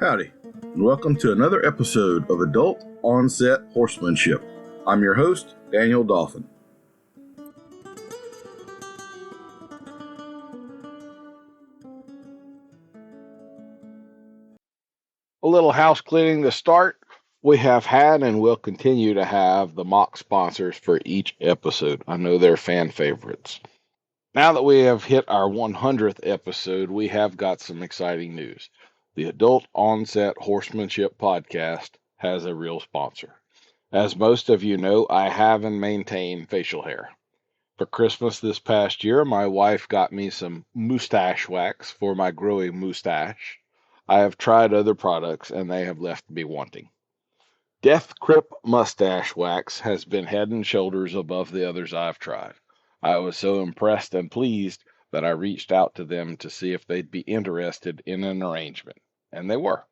Howdy, and welcome to another episode of Adult Onset Horsemanship. I'm your host, Daniel Dolphin. A little house cleaning to start. We have had and will continue to have the mock sponsors for each episode. I know they're fan favorites. Now that we have hit our 100th episode, we have got some exciting news. The Adult Onset Horsemanship podcast has a real sponsor. As most of you know, I have and maintain facial hair. For Christmas this past year, my wife got me some mustache wax for my growing mustache. I have tried other products and they have left me wanting. Death Grip Mustache Wax has been head and shoulders above the others I've tried. I was so impressed and pleased that I reached out to them to see if they'd be interested in an arrangement, and they were.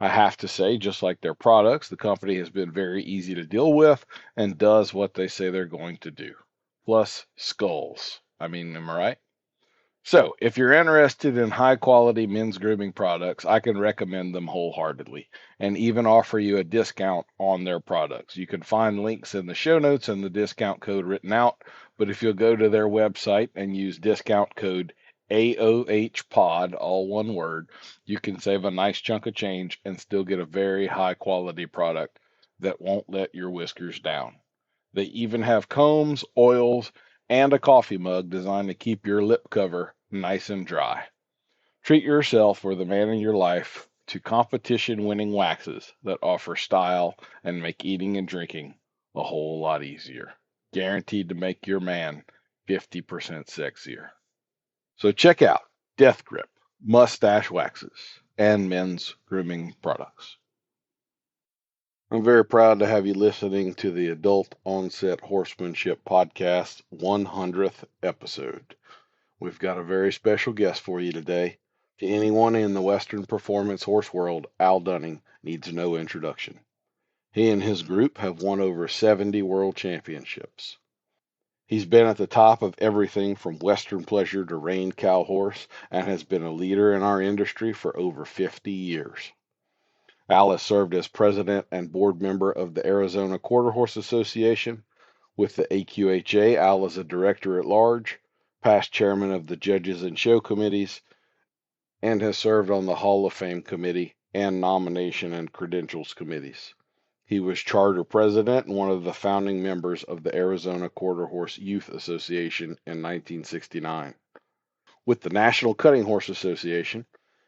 I have to say, just like their products, the company has been very easy to deal with and does what they say they're going to do. Plus, skulls. Am I right? So, if you're interested in high-quality men's grooming products, I can recommend them wholeheartedly and even offer you a discount on their products. You can find links in the show notes and the discount code written out, but if you'll go to their website and use discount code AOHPOD, all one word, you can save a nice chunk of change and still get a very high-quality product that won't let your whiskers down. They even have combs, oils, and a coffee mug designed to keep your lip cover nice and dry. Treat yourself or the man in your life to competition-winning waxes that offer style and make eating and drinking a whole lot easier. Guaranteed to make your man 50% sexier. So check out Death Grip Mustache Waxes and men's grooming products. I'm very proud to have you listening to the Adult Onset Horsemanship Podcast 100th episode. We've got a very special guest for you today. To anyone in the Western performance horse world, Al Dunning needs no introduction. He and his group have won over 70 world championships. He's been at the top of everything from Western Pleasure to Reined Cowhorse and has been a leader in our industry for over 50 years. Al has served as president and board member of the Arizona Quarter Horse Association. With the AQHA, Al is a director at large, past chairman of the Judges and Show Committees, and has served on the Hall of Fame Committee and Nomination and Credentials Committees. He was charter president and one of the founding members of the Arizona Quarter Horse Youth Association in 1969. With the National Cutting Horse Association,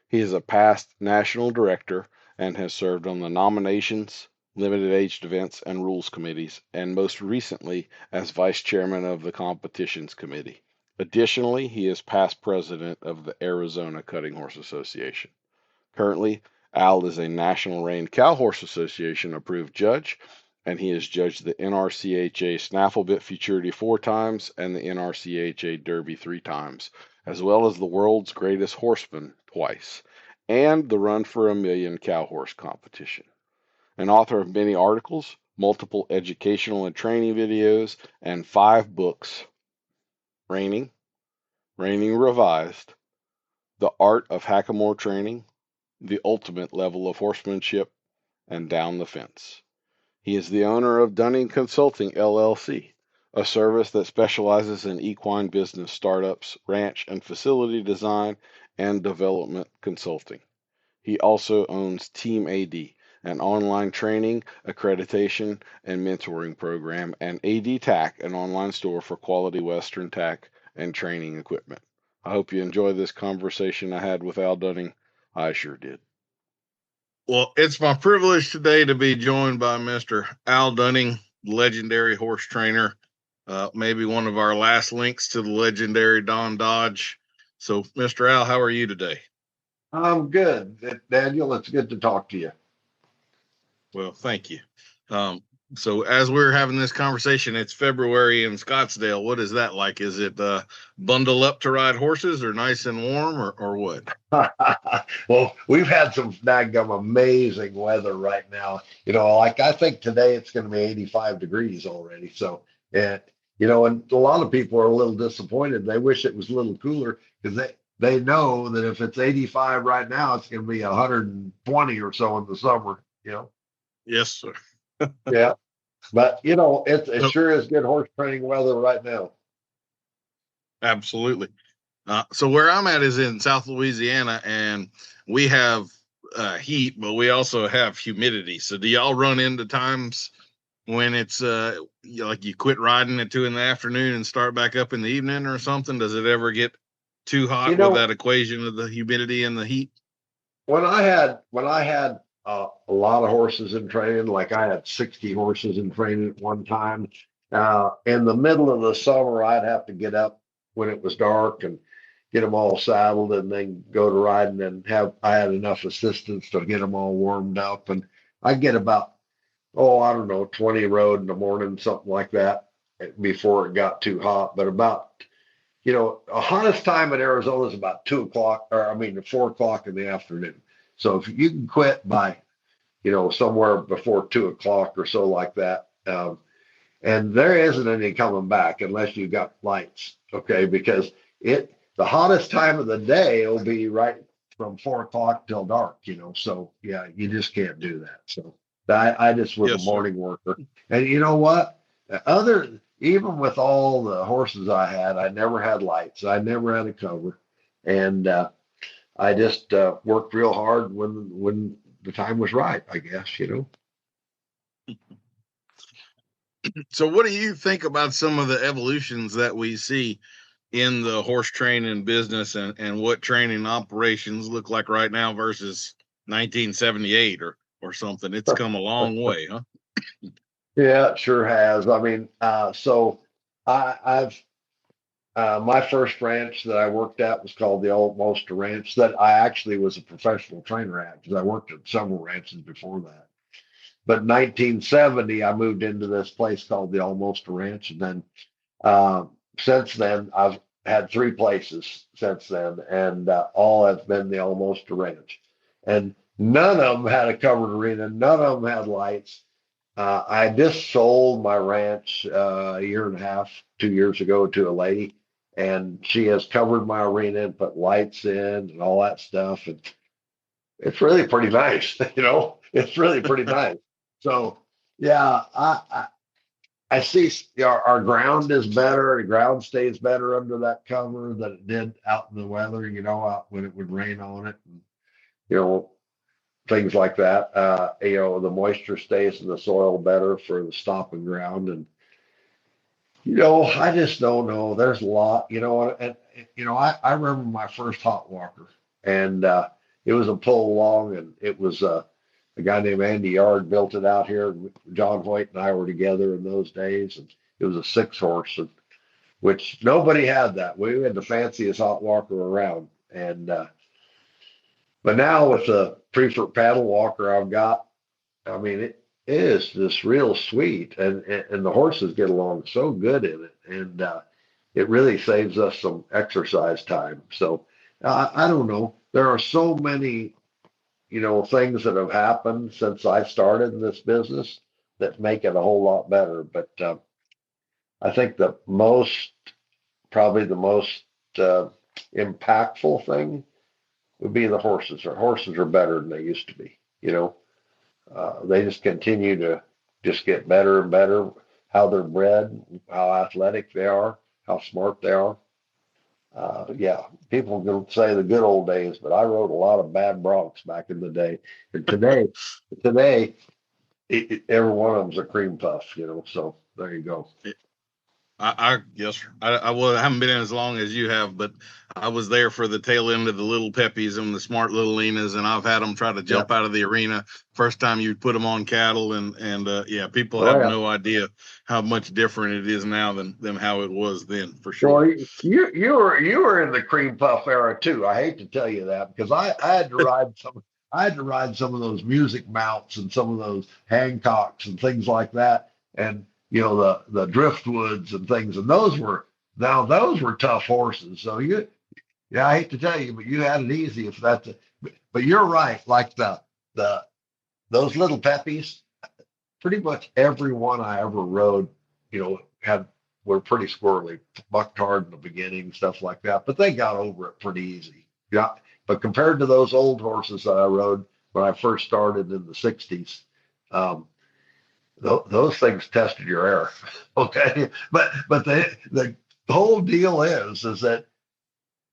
he is a past national director and has served on the nominations, limited aged events, and rules committees, and most recently as vice chairman of the competitions committee. Additionally, he is past president of the Arizona Cutting Horse Association. Currently, Al is a National Reined Cowhorse Association approved judge, and he has judged the NRCHA Snaffle Bit Futurity 4 times and the NRCHA Derby 3 times, as well as the World's Greatest Horseman twice, and the Run for a Million Cowhorse competition. An author of many articles, multiple educational and training videos, and 5 books: Reining Revised, The Art of Hackamore Training, The Ultimate Level of Horsemanship, and Down the Fence. He is the owner of Dunning Consulting, LLC, a service that specializes in equine business startups, ranch and facility design, and development consulting. He also owns Team AD, an online training, accreditation, and mentoring program, and AD TAC, an online store for quality Western tack and training equipment. I hope you enjoy this conversation I had with Al Dunning. I sure did. Well, it's my privilege today to be joined by Mr. Al Dunning, legendary horse trainer, maybe one of our last links to the legendary Don Dodge. So, Mr. Al, how are you today? I'm good, Daniel. It's good to talk to you. Well, thank you. So as we're having this conversation, it's February in Scottsdale. What is that like? Is it bundle up to ride horses or nice and warm or what? Well, we've had some daggum amazing weather right now. Like I think today it's going to be 85 degrees already. So, and a lot of people are a little disappointed. They wish it was a little cooler because they know that if it's 85 right now, it's going to be 120 or so in the summer, Yes, sir. Yeah. But, it So, sure is good horse training weather right now. absolutely. So where I'm at is in South Louisiana, and we have heat, but we also have humidity. So do y'all run into times when it's like you quit riding at 2 p.m. and start back up in the evening or something? Does it ever get too You hot with know, that equation of the humidity and the heat? when I had a lot of horses in training, like I had 60 horses in training at one time. In the middle of the summer, I'd have to get up when it was dark and get them all saddled and then go to riding and I had enough assistance to get them all warmed up. And I get about, I don't know, 20 rode in the morning, something like that before it got too hot. But the hottest time in Arizona is about 2 o'clock, or I mean, 4 o'clock in the afternoon. So if you can quit by, somewhere before 2 o'clock or so like that, and there isn't any coming back unless you got lights, okay? Because the hottest time of the day will be right from 4 o'clock till dark, So yeah, you just can't do that. So I just was a Yes, sir. morning worker, and you know what? Even with all the horses I had, I never had lights. I never had a cover, and I just worked real hard when the time was right, I guess. So what do you think about some of the evolutions that we see in the horse training business, and what training operations look like right now versus 1978 or something? It's come a long way, huh? Yeah, it sure has. I mean, so I've my first ranch that I worked at was called the Old Moster Ranch. That I actually was a professional trainer at because I worked at several ranches before that. But in 1970, I moved into this place called the Old Moster Ranch, and then since then I've had three places since then, and all have been the Old Moster Ranch, and none of them had a covered arena. None of them had lights. I just sold my ranch a year and a half, 2 years ago to a lady, and she has covered my arena and put lights in and all that stuff. And it's really pretty nice, It's really pretty nice. So yeah, I see our ground is better. The ground stays better under that cover than it did out in the weather, out when it would rain on it, and, you know, things like that. The moisture stays in the soil better for the stopping ground. And, I just don't know. There's a lot, I remember my first hot walker, and it was a pull along, and it was a guy named Andy Yard built it out here. John Hoyt and I were together in those days, and it was a 6 horse, which nobody had that. We had the fanciest hot walker around. And, but now with the preferred paddle walker I've got, I mean, it is just real sweet, and the horses get along so good in it, and it really saves us some exercise time. So I don't know. There are so many, things that have happened since I started in this business that make it a whole lot better. But I think probably the most impactful thing would be the horses. Our horses are better than they used to be. They just continue to just get better and better. How they're bred, how athletic they are, how smart they are. Yeah, people can say the good old days, but I rode a lot of bad broncs back in the day. And today, every one of them's a cream puff. So there you go. I yes, I haven't been in as long as you have, but I was there for the tail end of the little Peppies and the smart little Lenas, and I've had them try to Yeah. jump out of the arena first time you put them on cattle, and yeah, people Oh have yeah. no idea how much different it is now than how it was then, for Well, sure. you were in the cream puff era too. I hate to tell you that because I had to ride some of those music mounts and some of those Hancocks and things like that, and the driftwoods and things, and those were tough horses. So yeah, I hate to tell you, but you had it easy if but you're right. Like the those little Peppies, pretty much every one I ever rode, had were pretty squirrely, bucked hard in the beginning, stuff like that. But they got over it pretty easy. Yeah. But compared to those old horses that I rode when I first started in the '60s, um, those things tested your air. Okay. But the whole deal is that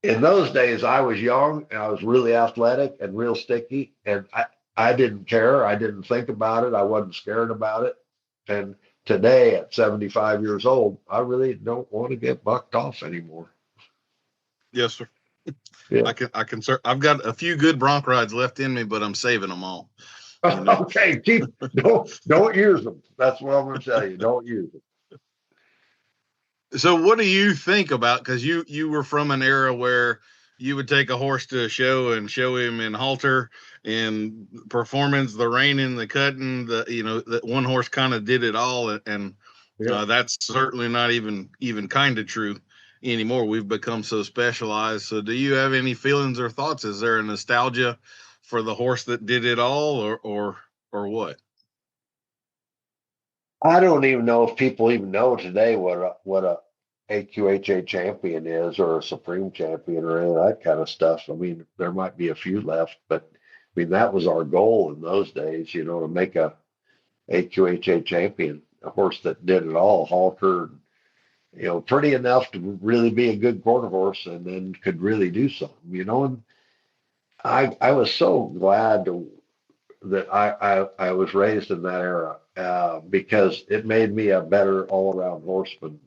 in those days I was young and I was really athletic and real sticky, and I didn't care. I didn't think about it. I wasn't scared about it. And today at 75 years old, I really don't want to get bucked off anymore. Yes, sir. Yeah. I've got a few good bronc rides left in me, but I'm saving them all. You know? Okay, don't use them. That's what I'm going to tell you. Don't use them. So what do you think about, because you were from an era where you would take a horse to a show and show him in halter and performance, the reining, the cutting, that one horse kind of did it all, and that's certainly not even kind of true anymore. We've become so specialized. So do you have any feelings or thoughts? Is there a nostalgia for the horse that did it all, or what? I don't even know if people even know today what a AQHA champion is, or a supreme champion, or any of that kind of stuff. I mean, there might be a few left, but I mean that was our goal in those days, to make a AQHA champion, a horse that did it all, halter, pretty enough to really be a good quarter horse, and then could really do something, And I was so glad that I was raised in that era, because it made me a better all around horseman.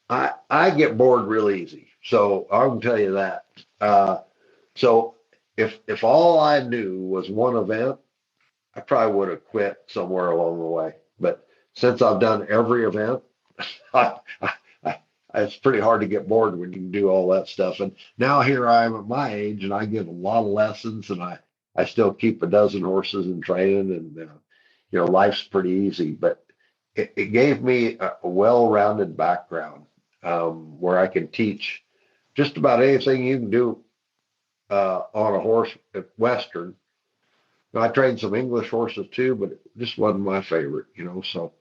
I get bored real easy, so I can tell you that. So if all I knew was one event, I probably would have quit somewhere along the way. But since I've done every event, it's pretty hard to get bored when you can do all that stuff. And now here I am at my age, and I give a lot of lessons, and I still keep a dozen horses in training, and life's pretty easy. But it gave me a well-rounded background, where I can teach just about anything you can do on a horse at Western. I trained some English horses too, but it just wasn't my favorite, So,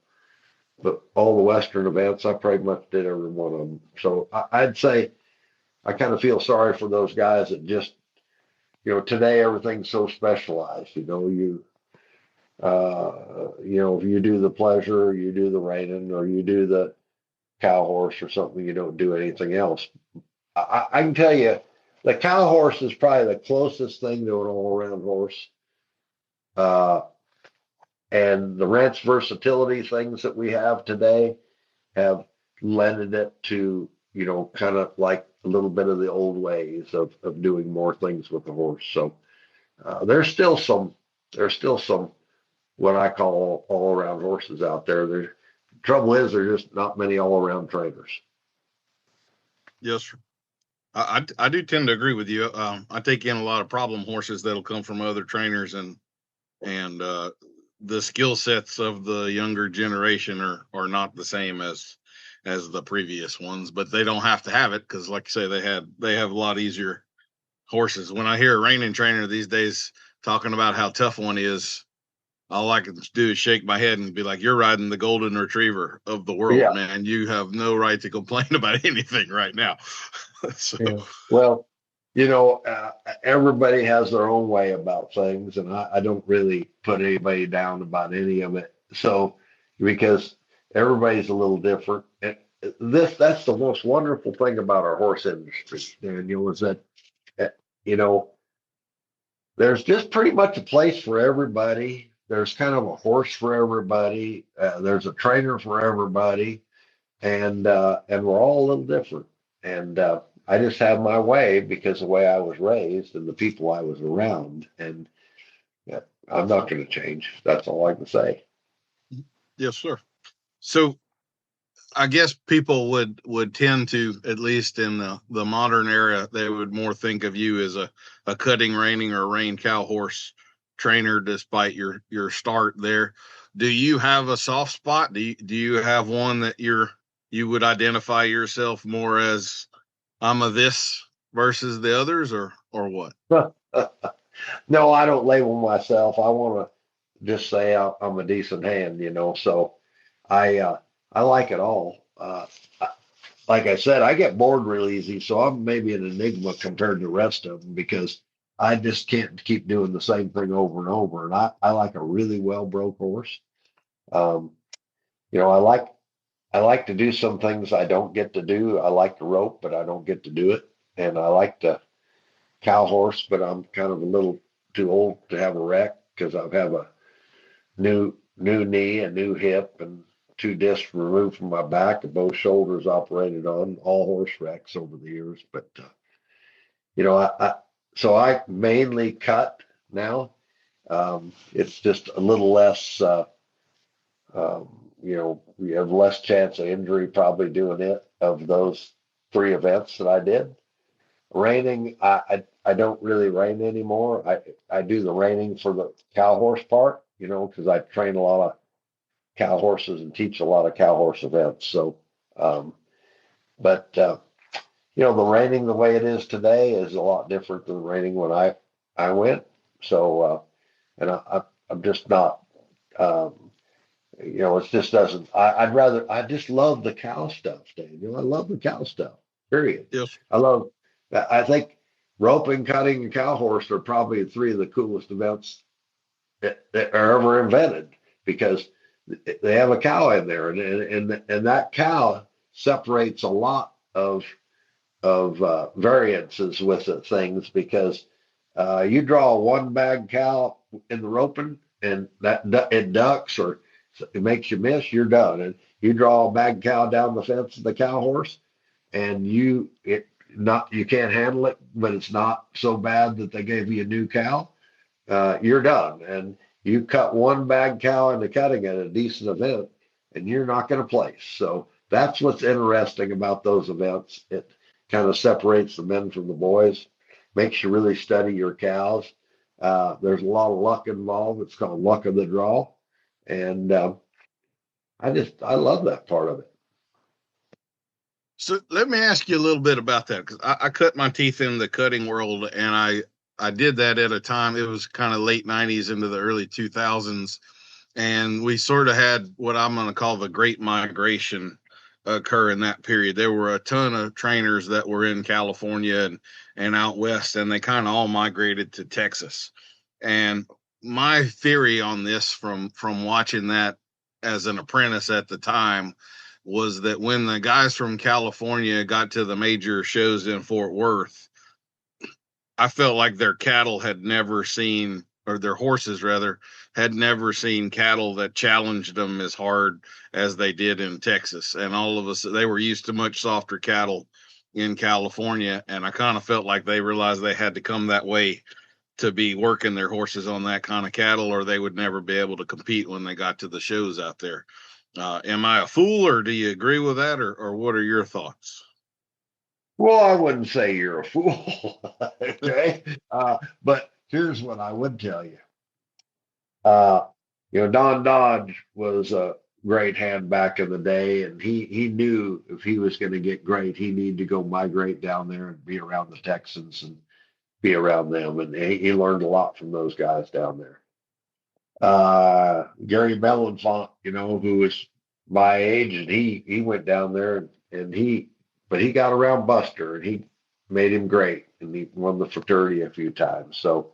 but all the Western events, I pretty much did every one of them. So I'd say I kind of feel sorry for those guys that just, today everything's so specialized. If you do the pleasure, you do the reining, or you do the cow horse or something, you don't do anything else. I can tell you, the cow horse is probably the closest thing to an all-around horse. And the ranch versatility things that we have today have lended it to, kind of like a little bit of the old ways of doing more things with the horse. So there's still some what I call all around horses out there. The trouble is there's just not many all around trainers. Yes, sir. I do tend to agree with you. I take in a lot of problem horses that'll come from other trainers, and the skill sets of the younger generation are not the same as the previous ones, but they don't have to have it, because like you say, they have a lot easier horses. When I hear a reining trainer these days talking about how tough one is, all I can do is shake my head and be like, you're riding the golden retriever of the world, man. You have no right to complain about anything right now. So. Yeah. Well, everybody has their own way about things, and I don't really put anybody down about any of it. So, because everybody's a little different. And that's the most wonderful thing about our horse industry, Daniel, is that, there's just pretty much a place for everybody. There's kind of a horse for everybody. There's a trainer for everybody, and we're all a little different. And I just have my way because of the way I was raised and the people I was around, and I'm not going to change. That's all I can say. Yes, sir. So I guess people would tend to, at least in the modern era, they would more think of you as a cutting, reining, or reined cow horse trainer, despite your start there. Do you have a soft spot? Do you have one that you would identify yourself more as, I'm a this versus the others, or what? No, I don't label myself. I want to just say I'm a decent hand, So I like it all. Like I said, I get bored real easy, so I'm maybe an enigma compared to the rest of them because I just can't keep doing the same thing over and over. And I like a really well broke horse. Um, you know, I like to do some things I don't get to do. I like to rope, but I don't get to do it. And I like to cow horse, but I'm kind of a little too old to have a wreck because I have a new knee, a new hip, and two discs removed from my back, and both shoulders operated on, all horse wrecks over the years. But you know, so I mainly cut now. It's just a little less. You know, you have less chance of injury probably doing it of those three events that I did. Reining, I don't really rein anymore. I do the reining for the cow horse part, you know, because I train a lot of cow horses and teach a lot of cow horse events. So, um, but you know, the reining the way it is today is a lot different than the reining when I went. So, and I'm just not. You know, it just doesn't. I'd rather. I just love the cow stuff, Daniel. I love the cow stuff. Period. Yes. I love. I think roping, cutting, and cow horse are probably three of the coolest events that are ever invented because they have a cow in there, and that cow separates a lot of variances with the things because you draw a one bag cow in the roping and that it ducks or it makes you miss, you're done. And you draw a bag cow down the fence of the cow horse, and you can't handle it, but it's not so bad that they gave you a new cow. You're done. And you cut one bag cow into cutting at a decent event, and you're not going to place. So that's what's interesting about those events. It kind of separates the men from the boys, makes you really study your cows. There's a lot of luck involved. It's called luck of the draw. And I love that part of it. So let me ask you a little bit about that because I cut my teeth in the cutting world, and I did that at a time. It was kind of late '90s into the early 2000s, and we sort of had what I'm going to call the Great Migration occur in that period. There were a ton of trainers that were in California and out west, and they kind of all migrated to Texas. And my theory on this from watching that as an apprentice at the time was that when the guys from California got to the major shows in Fort Worth, I felt like their cattle had never seen, or their horses rather, had never seen cattle that challenged them as hard as they did in Texas. And all of us, they were used to much softer cattle in California. And I kind of felt like they realized they had to come that way to be working their horses on that kind of cattle, or they would never be able to compete when they got to the shows out there. Am I a fool, or do you agree with that, or what are your thoughts? Well, I wouldn't say you're a fool, okay? But here's what I would tell you. Uh, you know, Don Dodge was a great hand back in the day, and he knew if he was going to get great, he needed to go migrate down there and be around the Texans and be around them, and he learned a lot from those guys down there. Gary Belenfant, you know, who was my age, and he went down there but he got around Buster, and he made him great, and he won the fraternity a few times. So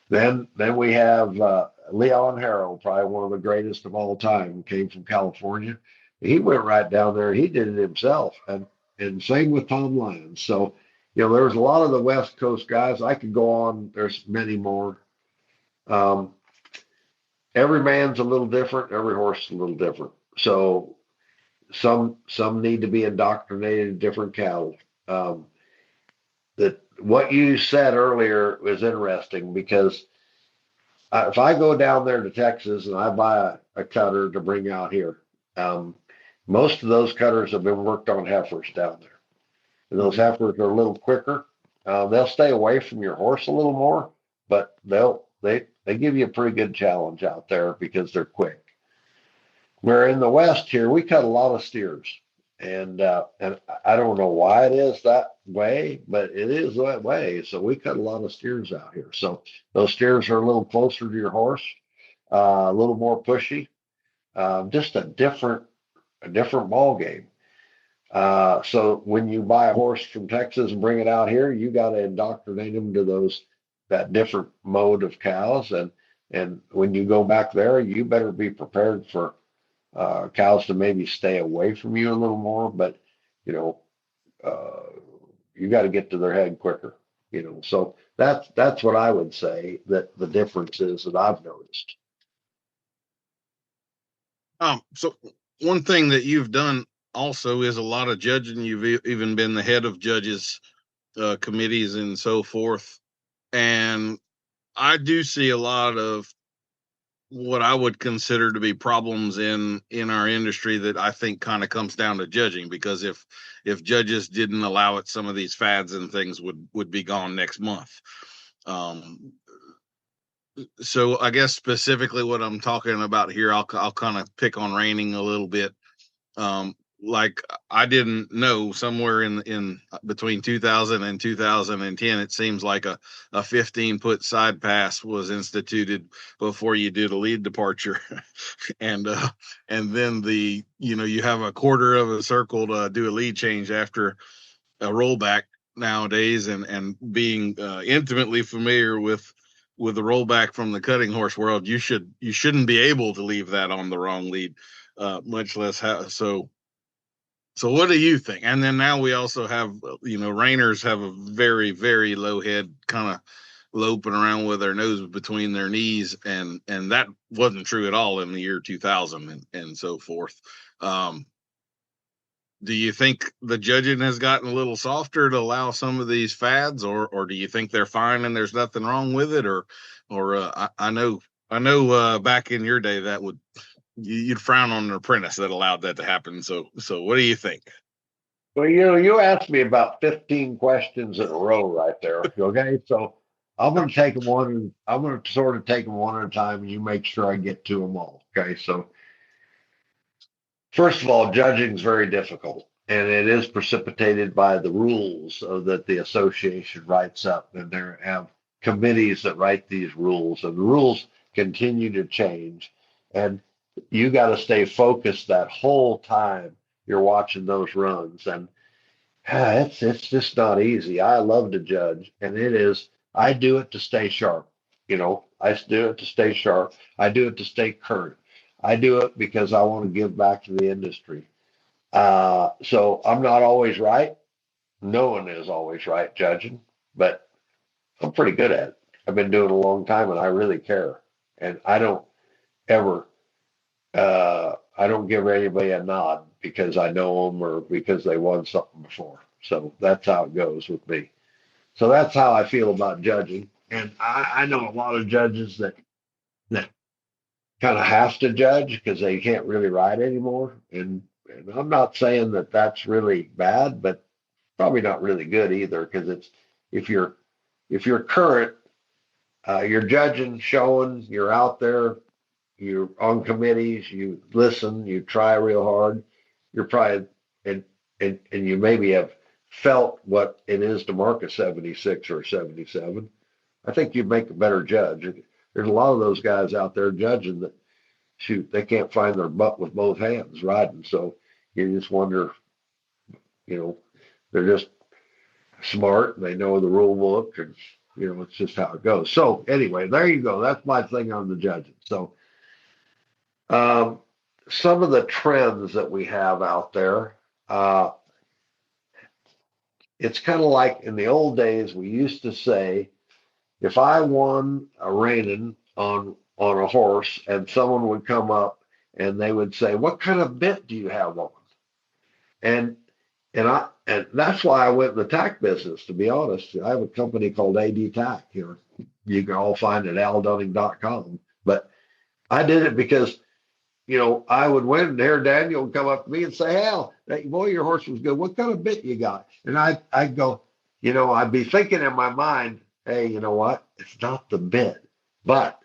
then we have Leon Harrell, probably one of the greatest of all time, came from California. He went right down there. He did it himself, and same with Tom Lyons. So you know, there's a lot of the West Coast guys. I could go on. There's many more. Um, every man's a little different. Every horse is a little different. So some need to be indoctrinated in different cattle. That what you said earlier was interesting because if I go down there to Texas and I buy a cutter to bring out here, most of those cutters have been worked on heifers down there. And those heifers are a little quicker. They'll stay away from your horse a little more, but they give you a pretty good challenge out there because they're quick. Where in the West here, we cut a lot of steers, and I don't know why it is that way, but it is that way. So we cut a lot of steers out here. So those steers are a little closer to your horse, a little more pushy, just a different a different ball game. So when you buy a horse from Texas and bring it out here, you got to indoctrinate them to that different mode of cows. And when you go back there, you better be prepared for cows to maybe stay away from you a little more. But you know, you got to get to their head quicker. So that's what I would say that the difference is that I've noticed. So one thing that you've done also is a lot of judging. You've even been the head of judges committees and so forth. And I do see a lot of what I would consider to be problems in our industry that I think kind of comes down to judging, because if judges didn't allow it, some of these fads and things would be gone next month. So I guess specifically what I'm talking about here, I'll kind of pick on reining a little bit. Like I didn't know, somewhere in between 2000 and 2010, it seems like a 15-foot side pass was instituted before you did a lead departure. and then you have a quarter of a circle to do a lead change after a rollback nowadays, and being intimately familiar with the rollback from the cutting horse world, you shouldn't be able to leave that on the wrong lead, much less so what do you think? And then now we also have, reiners have a very, very low head, kind of loping around with their nose between their knees. And that wasn't true at all in the year 2000 and so forth. Do you think the judging has gotten a little softer to allow some of these fads, or do you think they're fine and there's nothing wrong with it? Or I know back in your day that you'd frown on an apprentice that allowed that to happen. So what do you think? Well, you asked me about 15 questions in a row right there. Okay, so I'm going to take them one. I'm going to sort of take them one at a time, and you make sure I get to them all. Okay, so first of all, judging is very difficult, and it is precipitated by the rules that the association writes up, and there have committees that write these rules, and the rules continue to change, and you got to stay focused that whole time you're watching those runs. And it's just not easy. I love to judge, and I do it to stay sharp. I do it to stay sharp. I do it to stay current. I do it because I want to give back to the industry. So I'm not always right. No one is always right judging, but I'm pretty good at it. I've been doing it a long time, and I really care. And I don't ever I don't give anybody a nod because I know them or because they won something before. So that's how it goes with me. So that's how I feel about judging. And I know a lot of judges that kind of have to judge because they can't really ride anymore. And I'm not saying that that's really bad, but probably not really good either, because if you're current, you're judging, showing, you're out there, you're on committees, you listen, you try real hard, you're probably, and you maybe have felt what it is to mark a 76 or a 77. I think you'd make a better judge. There's a lot of those guys out there judging that, shoot, they can't find their butt with both hands riding. So you just wonder, they're just smart and they know the rule book, and it's just how it goes. So anyway, there you go. That's my thing on the judging. So some of the trends that we have out there, it's kind of like in the old days, we used to say, if I won a reining on a horse and someone would come up and they would say, what kind of bit do you have on? And that's why I went in the tack business, to be honest. I have a company called AD Tack here. You can all find it at aldunning.com. But I did it because, I would win, and here Daniel would come up to me and say, Hal, boy, your horse was good. What kind of bit you got? And I'd go, I'd be thinking in my mind, hey, you know what? It's not the bit. But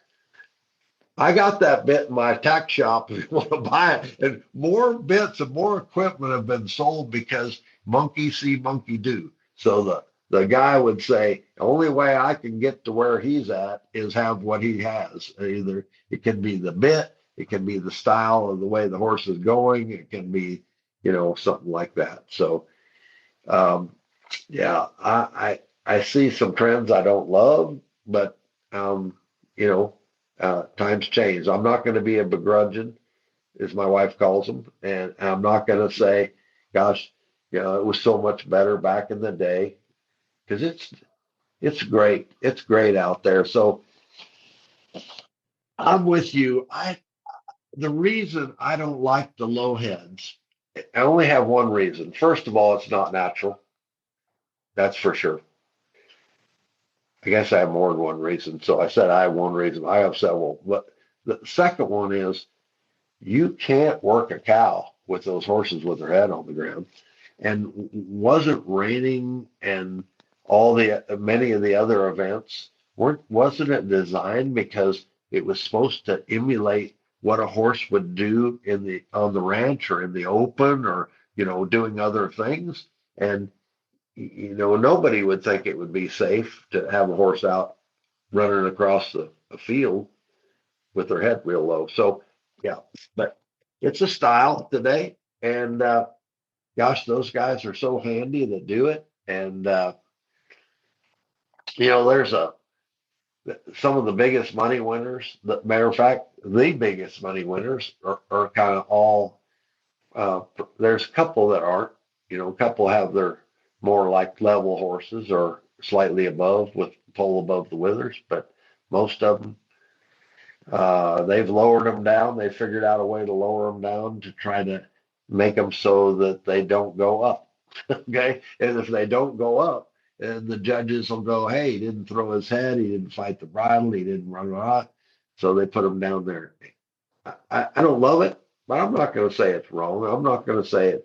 I got that bit in my tack shop if you want to buy it. And more bits and more equipment have been sold because monkey see, monkey do. So the guy would say, the only way I can get to where he's at is have what he has. Either it can be the bit, It can be the style of the way the horse is going. It can be, something like that. So, yeah, I see some trends I don't love, but you know, times change. I'm not going to be a begrudging, as my wife calls them, and I'm not going to say, "Gosh, it was so much better back in the day," because it's great. It's great out there. So I'm with you. The reason I don't like the low heads, I only have one reason. First of all, it's not natural. That's for sure. I guess I have more than one reason. So I said I have one reason. I have several. But the second one is you can't work a cow with those horses with their head on the ground. And wasn't raining and all the many of the other events wasn't it designed because it was supposed to emulate what a horse would do on the ranch or in the open or doing other things? And nobody would think it would be safe to have a horse out running across a field with their head real low. So, yeah, but it's a style today. And gosh, those guys are so handy that do it. And, there's some of the biggest money winners. Matter of fact, the biggest money winners are kind of all, there's a couple that aren't, a couple have their more like level horses or slightly above with pole above the withers, but most of them, they've lowered them down. They figured out a way to lower them down to try to make them so that they don't go up. Okay. And if they don't go up, and the judges will go, hey, he didn't throw his head. He didn't fight the bridle. He didn't run out. So they put him down there. I don't love it, but I'm not going to say it's wrong. I'm not going to say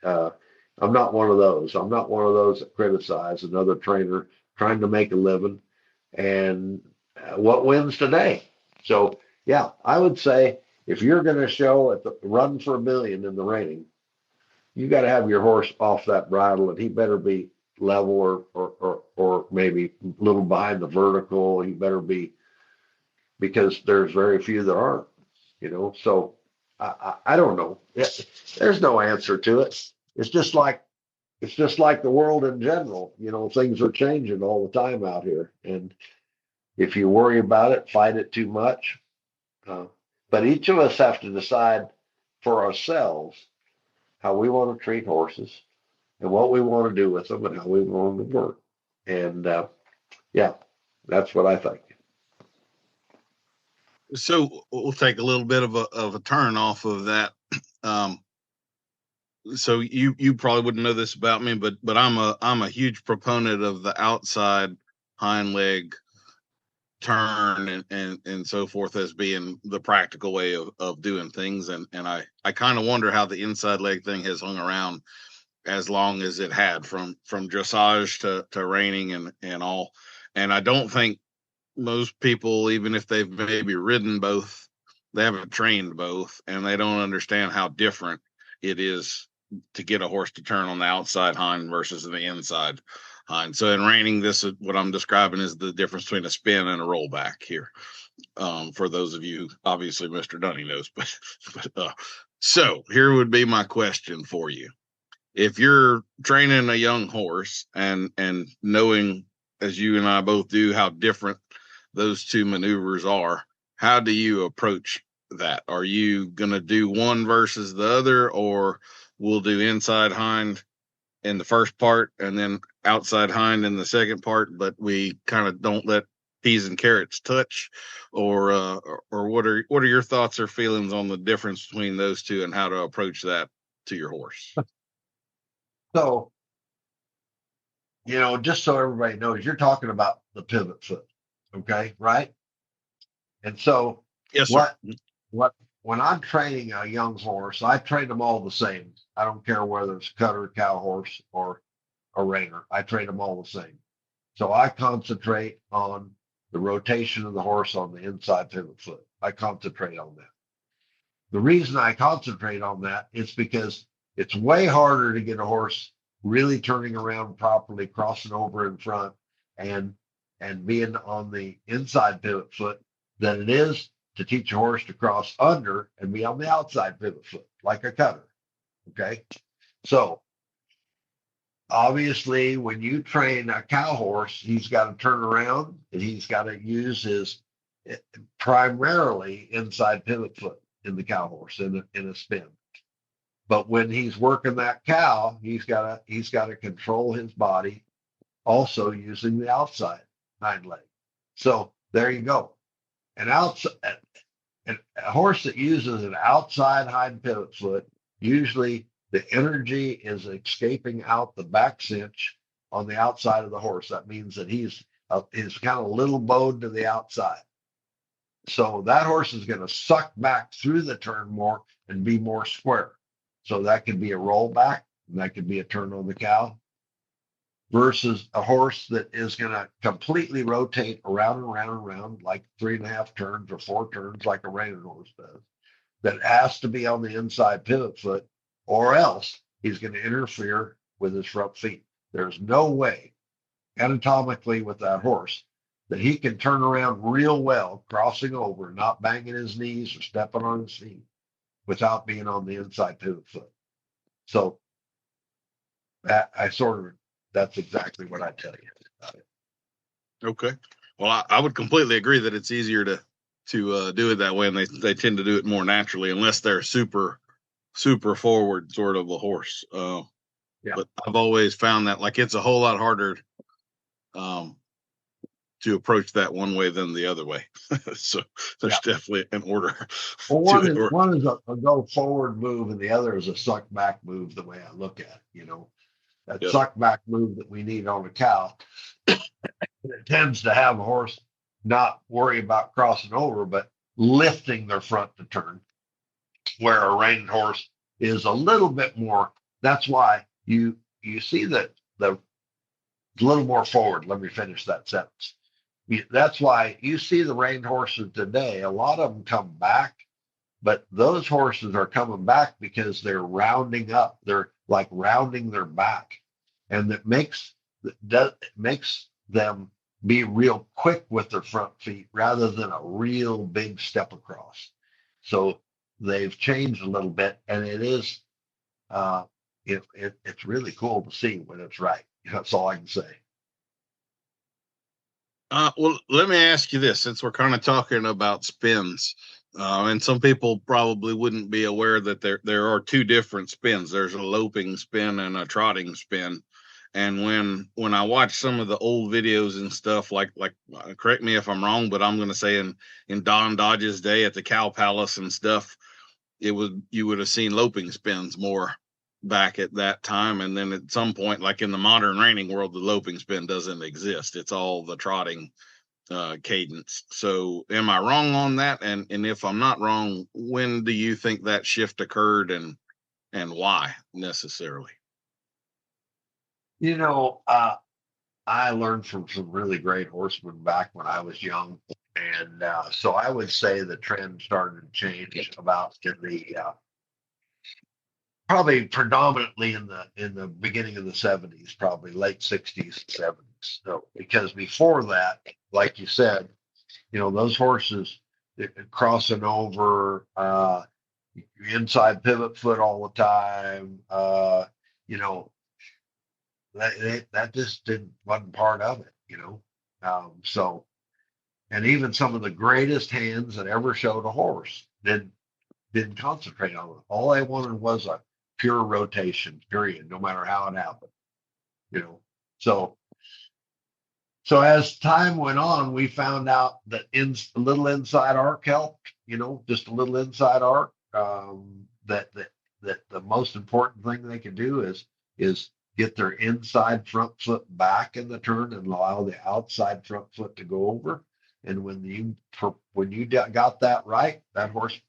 I'm not one of those. I'm not one of those that criticize another trainer trying to make a living. And what wins today? So, yeah, I would say if you're going to show at the run for $1 million in the reining, you got to have your horse off that bridle, and he better be level or maybe a little behind the vertical. He better be, because there's very few that aren't. So I don't know. There's no answer to it. It's just like the world in general. Things are changing all the time out here, and if you worry about it, fight it too much. But each of us have to decide for ourselves how we want to treat horses and what we want to do with them and how we want them to work. And yeah, that's what I think. So we'll take a little bit of a turn off of that. So you probably wouldn't know this about me, but I'm a huge proponent of the outside hind leg turn and so forth as being the practical way of doing things. And I kind of wonder how the inside leg thing has hung around as long as it had from dressage to reining and all. And I don't think most people, even if they've maybe ridden both, they haven't trained both, and they don't understand how different it is to get a horse to turn on the outside hind versus the inside hind. So in reining, this is what I'm describing is the difference between a spin and a rollback here. For those of you, obviously Mr. Dunning knows, but so here would be my question for you. If you're training a young horse and knowing, as you and I both do, how different those two maneuvers are, how do you approach that? Are you going to do one versus the other, or we'll do inside hind in the first part and then outside hind in the second part, but we kind of don't let peas and carrots touch? Or what are your thoughts or feelings on the difference between those two and how to approach that to your horse? So, just so everybody knows, you're talking about the pivot foot. Okay. Right. And so Yes, sir. when I'm training a young horse, I train them all the same. I don't care whether it's cutter, cow horse, or a reiner. I train them all the same. So I concentrate on the rotation of the horse on the inside pivot foot. I concentrate on that. The reason I concentrate on that is because it's way harder to get a horse really turning around properly, crossing over in front, and being on the inside pivot foot than it is to teach a horse to cross under and be on the outside pivot foot, like a cutter. Okay. So obviously, when you train a cow horse, he's got to turn around and he's got to use his primarily inside pivot foot in the cow horse in a spin. But when he's working that cow, he's got to control his body also using the outside hind leg. So there you go. A horse that uses an outside hind pivot foot, usually the energy is escaping out the back cinch on the outside of the horse. That means that he's kind of little bowed to the outside. So that horse is going to suck back through the turn more and be more square. So that could be a rollback, and that could be a turn on the cow, versus a horse that is going to completely rotate around and around and around like 3.5 turns or 4 turns like a reining horse does. That has to be on the inside pivot foot, or else he's going to interfere with his front feet. There's no way anatomically with that horse that he can turn around real well, crossing over, not banging his knees or stepping on his feet without being on the inside pivot foot. So that's exactly what I tell you about it. Okay. Well, I would completely agree that it's easier to do it that way, and they tend to do it more naturally, unless they're super forward sort of a horse. Yeah. But I've always found that like it's a whole lot harder to approach that one way than the other way. So there's definitely an order. Well, one is a go forward move, and the other is a suck back move. The way I look at it, that suck back move that we need on a cow, it tends to have a horse not worry about crossing over, but lifting their front to turn, where a reined horse is a little bit more. That's why you see that the little more forward. Let me finish that sentence. That's why you see the reined horses today. A lot of them come back, but those horses are coming back because they're rounding up. They're like rounding their back, and that makes them be real quick with their front feet rather than a real big step across. So they've changed a little bit, and it is it's really cool to see when it's right. That's all I can say. Well, let me ask you this, since we're kind of talking about spins, and some people probably wouldn't be aware that there are 2 different spins. There's a loping spin and a trotting spin. And when I watch some of the old videos and stuff, like correct me if I'm wrong, but I'm going to say in Don Dodge's day at the Cow Palace and stuff, you would have seen loping spins more back at that time. And then at some point, like in the modern reining world, the loping spin doesn't exist. It's all the trotting cadence. So am I wrong on that? And if I'm not wrong, when do you think that shift occurred, and why necessarily? I learned from some really great horsemen back when I was young. And so I would say the trend started to change about in the probably predominantly in the beginning of the 70s, probably late 60s, 70s. So because before that, like you said, those horses crossing over, inside pivot foot all the time, that just wasn't part of it, so, and even some of the greatest hands that ever showed a horse didn't concentrate on it. All they wanted was a pure rotation, period, no matter how it happened, So as time went on, we found out that a little inside arc helped, just a little inside arc. That the most important thing they can do is get their inside front foot back in the turn and allow the outside front foot to go over. And when you got that right, that horse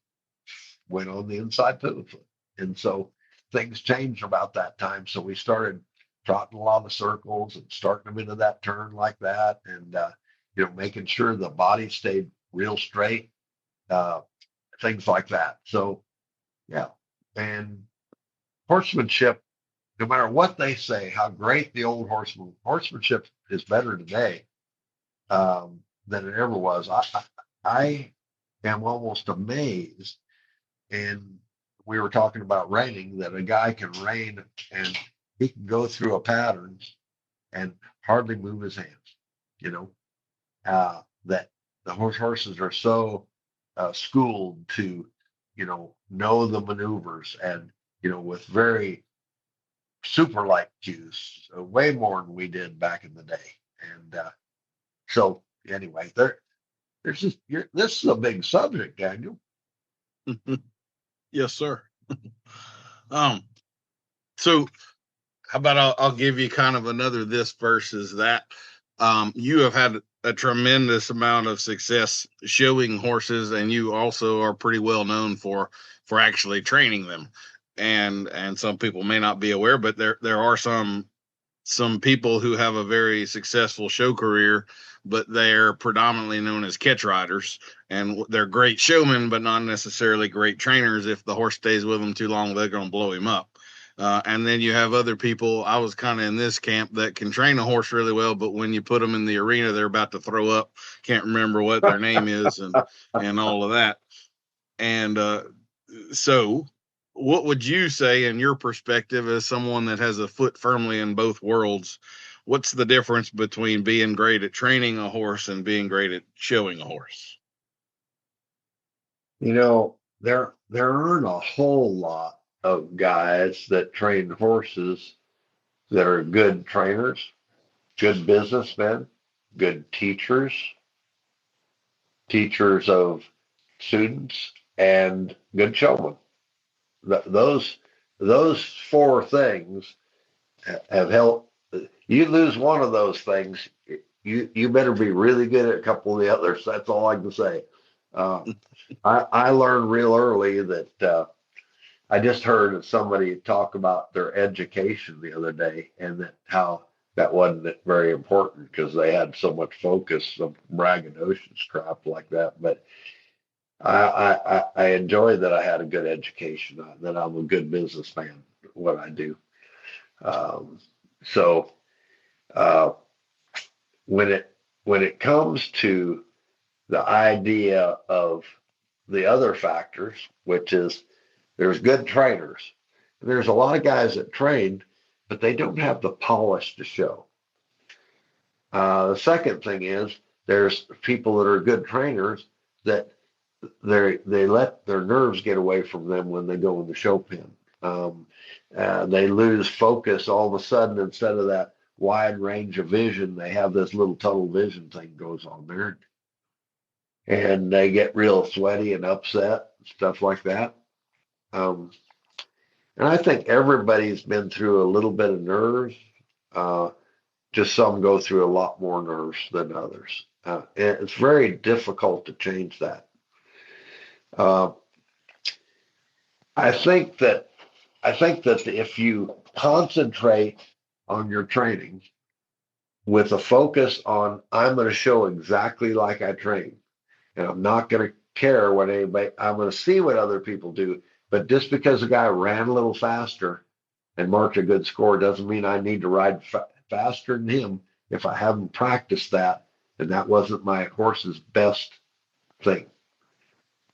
went on the inside pivot foot. And so things changed about that time. So we started trotting a lot of circles and starting them into that turn like that, and making sure the body stayed real straight, things like that. So yeah, and horsemanship, no matter what they say, how great the old horsemanship is better today than it ever was. am almost amazed. And we were talking about reining, that a guy can rein and he can go through a pattern and hardly move his hands, you know, that the horses are so schooled to, know the maneuvers and, with very super light cues, way more than we did back in the day. And so anyway, there's just, this is a big subject, Daniel. Yes, sir. So how about I'll give you kind of another this versus that. You have had a tremendous amount of success showing horses, and you also are pretty well known for actually training them. And some people may not be aware, but there are some people who have a very successful show career, but they're predominantly known as catch riders, and they're great showmen, but not necessarily great trainers. If the horse stays with them too long, they're going to blow him up. And then you have other people. I was kind of in this camp that can train a horse really well, but when you put them in the arena, they're about to throw up. Can't remember what their name is, and all of that. And so, what would you say, in your perspective, as someone that has a foot firmly in both worlds? What's the difference between being great at training a horse and being great at showing a horse? There aren't a whole lot of guys that train horses that are good trainers, good businessmen, good teachers of students, and good showmen. Those four things have helped. You lose one of those things, you better be really good at a couple of the others. That's all I can say. I learned real early that I just heard somebody talk about their education the other day, and that how that wasn't very important because they had so much focus, some braggadocious crap like that. But I enjoy that I had a good education, that I'm a good businessman, what I do. So uh, when it comes to the idea of the other factors, which is there's good trainers. There's a lot of guys that train, but they don't have the polish to show. The second thing is there's people that are good trainers that they let their nerves get away from them when they go in the show pen. They lose focus all of a sudden. Instead of that wide range of vision, they have this little tunnel vision thing goes on there, and they get real sweaty and upset, stuff like that. And I think everybody's been through a little bit of nerves. Just some go through a lot more nerves than others. It's very difficult to change that. Uh, I think that if you concentrate on your training with a focus on, I'm going to show exactly like I train, and I'm not going to care what anybody, I'm going to see what other people do. But just because a guy ran a little faster and marked a good score doesn't mean I need to ride faster than him if I haven't practiced that, and that wasn't my horse's best thing.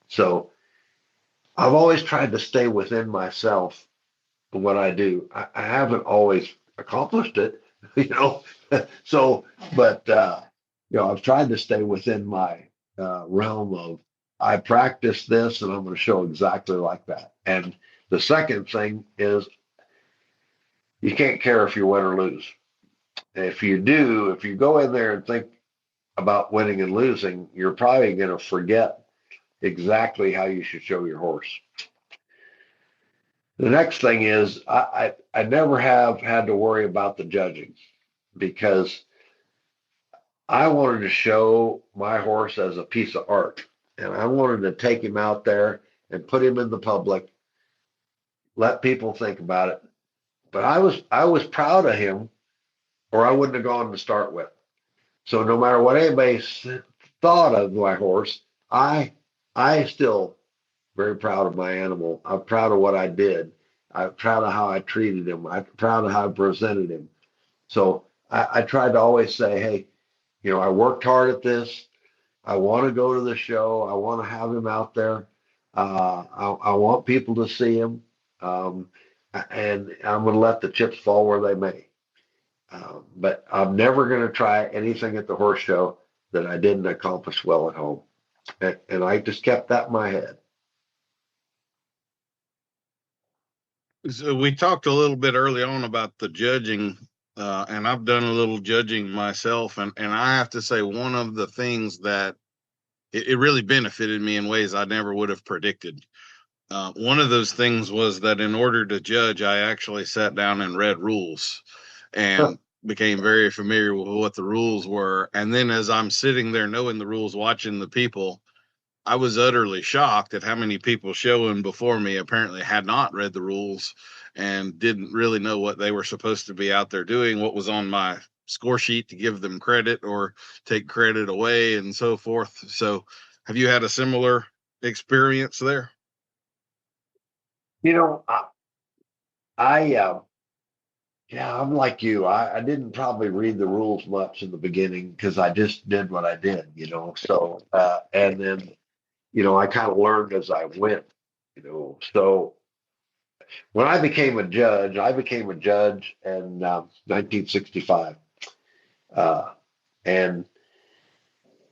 So I've always tried to stay within myself what I do. I haven't always accomplished it, you know. So, but I've tried to stay within my realm of, I practice this and I'm going to show exactly like that. And the second thing is you can't care if you win or lose. If you go in there and think about winning and losing, you're probably going to forget exactly how you should show your horse. The next thing is I never have had to worry about the judging, because I wanted to show my horse as a piece of art, and I wanted to take him out there and put him in the public, let people think about it. But I was proud of him, or I wouldn't have gone to start with. So no matter what anybody thought of my horse, I still very proud of my animal. I'm proud of what I did. I'm proud of how I treated him. I'm proud of how I presented him. So I tried to always say, hey, I worked hard at this. I want to go to the show. I want to have him out there. I want people to see him. Um, and I'm going to let the chips fall where they may. But I'm never going to try anything at the horse show that I didn't accomplish well at home. And I just kept that in my head. So we talked a little bit early on about the judging, and I've done a little judging myself, and I have to say one of the things that it really benefited me in ways I never would have predicted. One of those things was that in order to judge, I actually sat down and read rules and became very familiar with what the rules were. And then as I'm sitting there knowing the rules, watching the people, I was utterly shocked at how many people showing before me apparently had not read the rules and didn't really know what they were supposed to be out there doing, what was on my score sheet to give them credit or take credit away, and so forth. So, have you had a similar experience there? You know, I yeah, I'm like you. I didn't probably read the rules much in the beginning because I just did what I did, you know. So, and then, you know, I kind of learned as I went, you know. So when I became a judge in 1965. And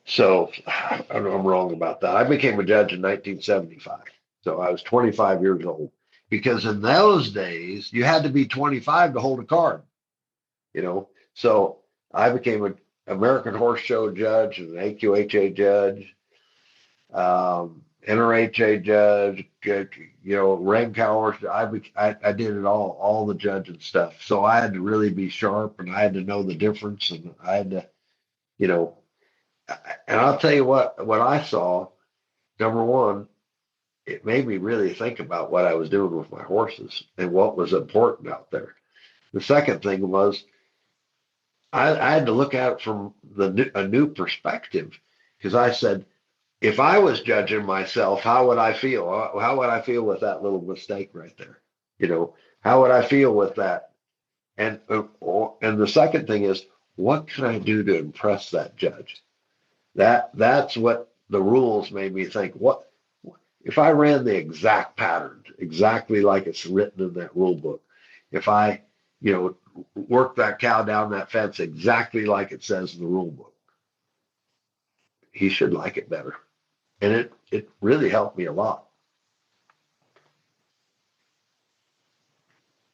so I'm wrong about that. I became a judge in 1975. So I was 25 years old because in those days you had to be 25 to hold a card, you know. So I became an American Horse Show judge and an AQHA judge, NRHA judge, you know, Reined Cowhorse. I did it all the judging stuff. So I had to really be sharp and I had to know the difference and I had to, you know, and I'll tell you what I saw, number one, it made me really think about what I was doing with my horses and what was important out there. The second thing was I had to look at it from a new perspective because I said, if I was judging myself, how would I feel? How would I feel with that little mistake right there? You know, how would I feel with that? And the second thing is, what can I do to impress that judge? That's what the rules made me think. What if I ran the exact pattern, exactly like it's written in that rule book? If I, you know, work that cow down that fence exactly like it says in the rule book, he should like it better. And it really helped me a lot.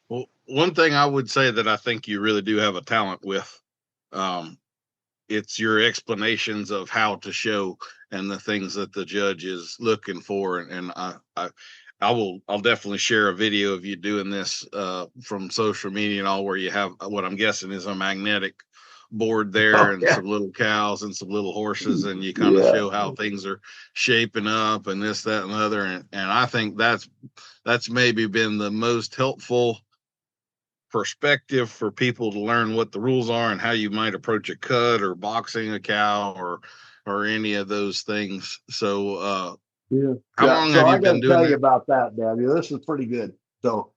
Well, one thing I would say that I think you really do have a talent with, it's your explanations of how to show and the things that the judge is looking for. And I'll definitely share a video of you doing this from social media and all, where you have what I'm guessing is a magnetic board there and some little cows and some little horses, and you kind of show how things are shaping up and this, that, and the other. And I think that's maybe been the most helpful perspective for people to learn what the rules are and how you might approach a cut or boxing a cow or any of those things. So how long have you been doing that? So I got to tell you about that, Daniel. This is pretty good. So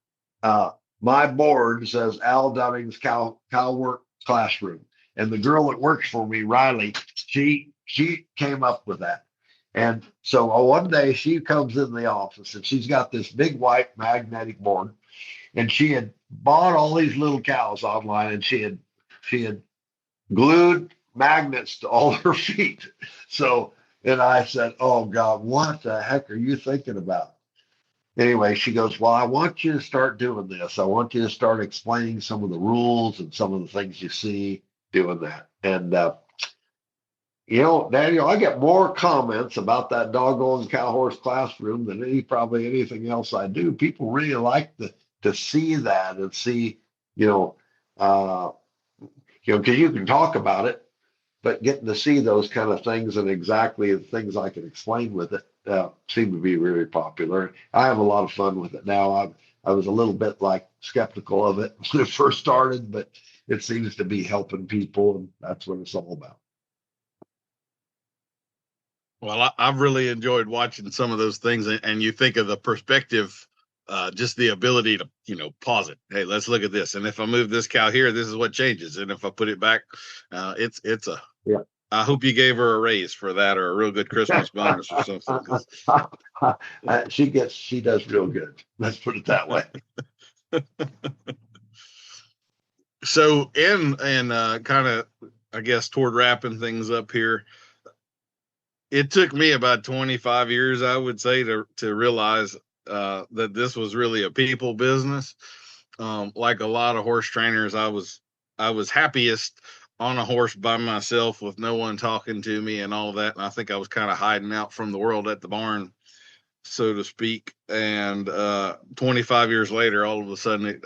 my board says Al Dunning's cow work classroom, and the girl that works for me, Riley, she came up with that. And so one day she comes in the office and she's got this big white magnetic board, and she had bought all these little cows online, and she had glued magnets to all her feet. So, and I said, "Oh God, what the heck are you thinking about?" Anyway, she goes, "Well, I want you to start doing this. I want you to start explaining some of the rules and some of the things you see doing that." And you know, Daniel, I get more comments about that doggone cow horse classroom than probably anything else I do. People really like to see that and see, you know, because you can talk about it, but getting to see those kind of things and exactly the things I can explain with it seem to be really popular. I have a lot of fun with it now. I was a little bit like skeptical of it when it first started, but it seems to be helping people, and that's what it's all about. Well, I've really enjoyed watching some of those things, and you think of the perspective, just the ability to, you know, pause it. Hey, let's look at this. And if I move this cow here, this is what changes. And if I put it back, it's a, yeah. I hope you gave her a raise for that, or a real good Christmas bonus or something. 'Cause She does real good. Let's put it that way. so kind of, I guess, toward wrapping things up here, it took me about 25 years, I would say, to realize that this was really a people business. Like a lot of horse trainers, I was happiest on a horse by myself with no one talking to me and all that. And I think I was kind of hiding out from the world at the barn, so to speak. And 25 years later, all of a sudden, it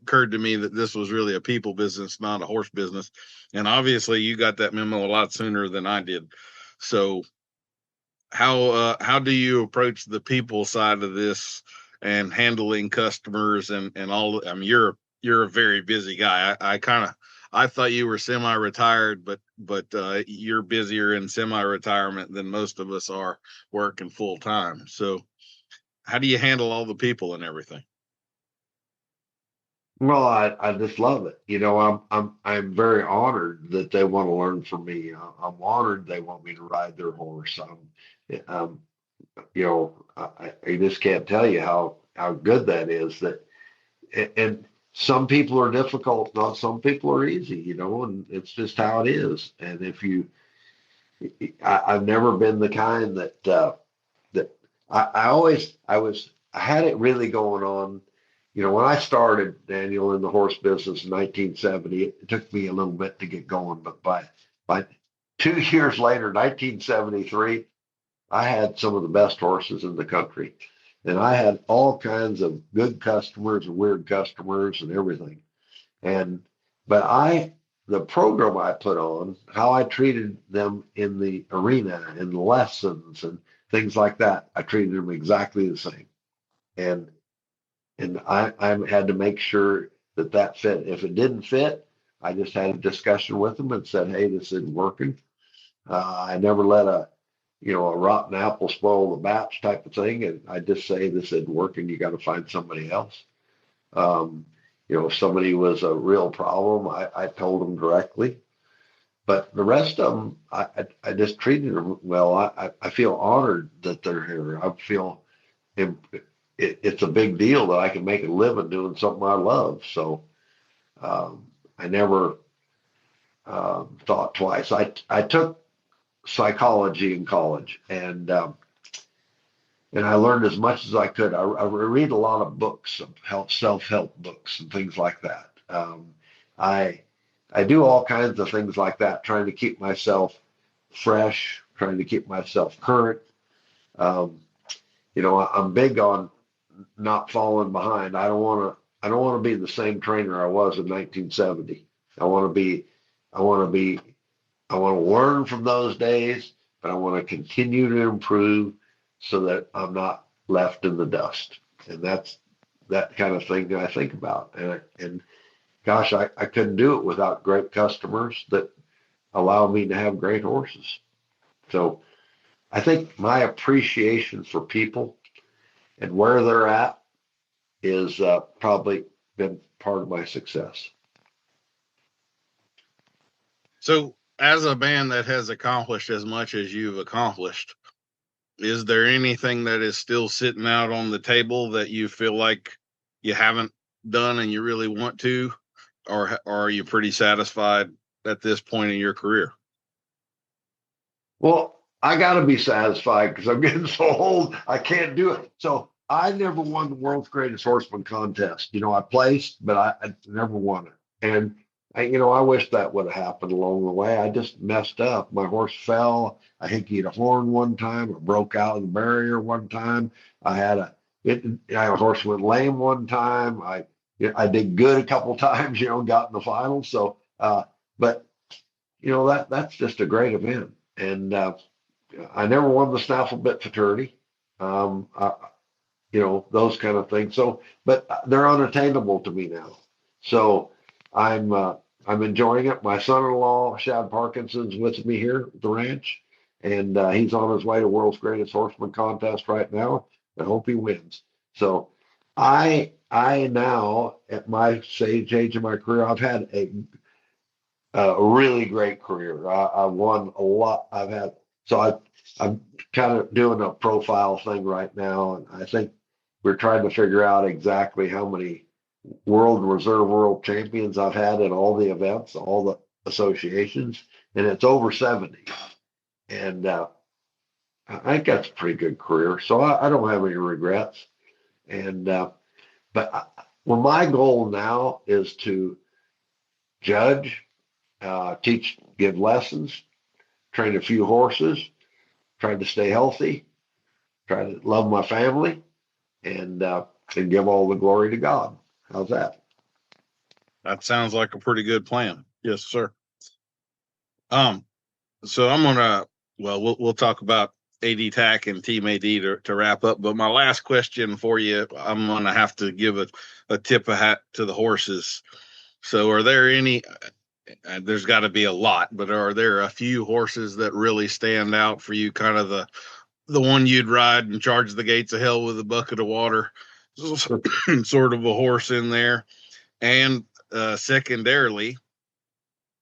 occurred to me that this was really a people business, not a horse business. And obviously, you got that memo a lot sooner than I did. So, how do you approach the people side of this and handling customers and all? I mean, you're a very busy guy. I thought you were semi-retired, but you're busier in semi-retirement than most of us are working full time. So, how do you handle all the people and everything? Well, I just love it. I'm very honored that they want to learn from me. I'm honored they want me to ride their horse. Um, I just can't tell you how good that is. And some people are difficult, not some people are easy. And it's just how it is. And I've never been the kind that I had it really going on. When I started, Daniel, in the horse business in 1970, it took me a little bit to get going, but by 2 years later, 1973, I had some of the best horses in the country, and I had all kinds of good customers and weird customers and everything. And but the program I put on, how I treated them in the arena, in the lessons and things like that, I treated them exactly the same. And I had to make sure that fit. If it didn't fit, I just had a discussion with them and said, "Hey, this isn't working." I never let a rotten apple spoil the batch type of thing, and I just say, "This isn't working. You got to find somebody else." Um, if somebody was a real problem, I told them directly. But the rest of them, I just treated them well. I feel honored that they're here. I feel it's a big deal that I can make a living doing something I love. So I never thought twice. I took psychology in college, and I learned as much as I could. I read a lot of books, of self-help books and things like that. I I do all kinds of things like that, trying to keep myself fresh, trying to keep myself current. Um, I'm big on not falling behind. I don't want to be the same trainer I was in 1970. I want to be, I want to be, I want to learn from those days, but I want to continue to improve so that I'm not left in the dust. And that's that kind of thing that I think about. And gosh, I couldn't do it without great customers that allow me to have great horses. So I think my appreciation for people and where they're at is probably been part of my success. So, as a man that has accomplished as much as you've accomplished, is there anything that is still sitting out on the table that you feel like you haven't done and you really want to, or are you pretty satisfied at this point in your career? Well, I got to be satisfied because I'm getting so old. I can't do it. So I never won the world's greatest horseman contest. I placed, but I never won it. And I wish that would have happened along the way. I just messed up. My horse fell. I hinkied a horn one time. I broke out of the barrier one time. A horse went lame one time. I did good a couple times. Got in the finals. So, but that's just a great event. And I never won the snaffle bit fraternity. Um, I, those kind of things. So, but they're unattainable to me now. So I'm enjoying it. My son-in-law, Shad Parkinson's with me here at the ranch, and he's on his way to World's Greatest Horseman contest right now. I hope he wins. So I now, at my age of my career, I've had a really great career. I won a lot. I'm kind of doing a profile thing right now, and I think we're trying to figure out exactly how many World Reserve World Champions I've had in all the events, all the associations, and it's over 70. And I think that's a pretty good career. So I don't have any regrets. And well, my goal now is to judge, teach, give lessons, train a few horses, try to stay healthy, try to love my family, and give all the glory to God. How's that? That sounds like a pretty good plan. Yes, sir. So I'm gonna we'll talk about AD TAC and Team AD to wrap up. But my last question for you, I'm gonna have to give a tip of hat to the horses. So are there any? There's got to be a lot, but are there a few horses that really stand out for you? Kind of the one you'd ride and charge the gates of hell with a bucket of water, sort of a horse in there. And secondarily,